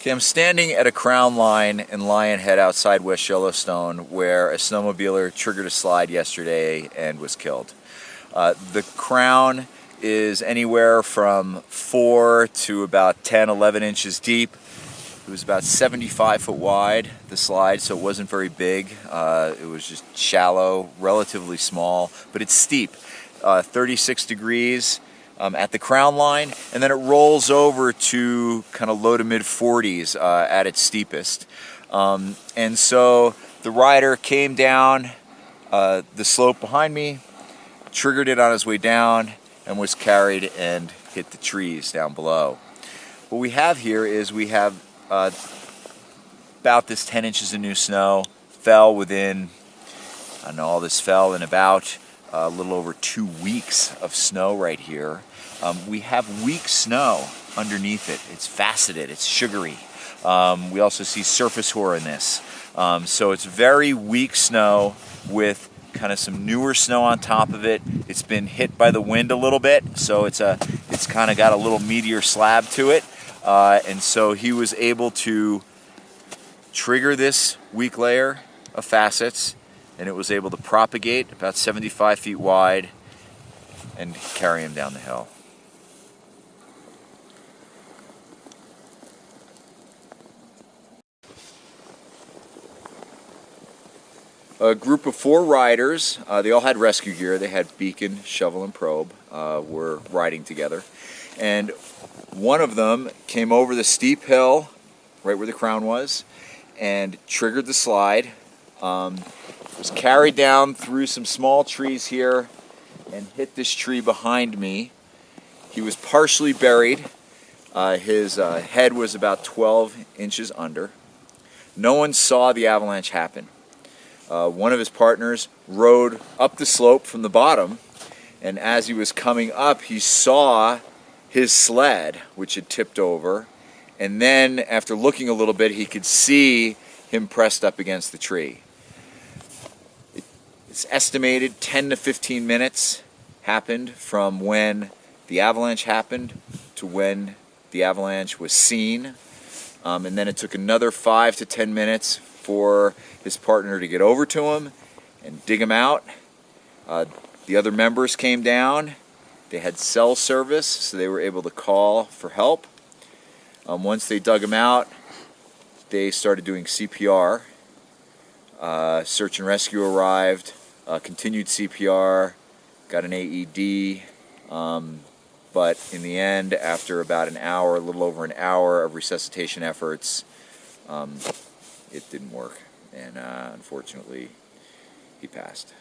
Okay, I'm standing at a crown line in Lionhead outside West Yellowstone where a snowmobiler triggered a slide yesterday and was killed. The crown is anywhere from 4 to about 10, 11 inches deep. It was about 75 foot wide, the slide, so it wasn't very big. It was just shallow, relatively small, but it's steep, 36 degrees. At the crown line, and then it rolls over to kind of low to mid 40s at its steepest. And so the rider came down the slope behind me, triggered it on his way down, and was carried and hit the trees down below. What we have here is we have about this 10 inches of new snow, fell within, I don't know, all this fell in about a little over 2 weeks of snow right here. We have weak snow underneath it. It's faceted, it's sugary. We also see surface hoar in this. So it's very weak snow with kind of some newer snow on top of it. It's been hit by the wind a little bit, so it's kind of got a little meteor slab to it. And so he was able to trigger this weak layer of facets, and it was able to propagate about 75 feet wide and carry him down the hill. A group of 4 riders, they all had rescue gear. They had beacon, shovel, and probe, were riding together. And one of them came over the steep hill, right where the crown was, and triggered the slide. Was carried down through some small trees here and hit this tree behind me. He was partially buried. His head was about 12 inches under. No one saw the avalanche happen. One of his partners rode up the slope from the bottom, and as he was coming up, he saw his sled, which had tipped over, and then after looking a little bit, he could see him pressed up against the tree. It's estimated 10 to 15 minutes happened from when the avalanche happened to when the avalanche was seen, and then it took another 5 to 10 minutes for his partner to get over to him and dig him out. The other members came down. They had cell service, so they were able to call for help. Once they dug him out, they started doing CPR. Search and rescue arrived, continued CPR, got an AED, but in the end, after about an hour, a little over an hour of resuscitation efforts, it didn't work, and unfortunately, he passed.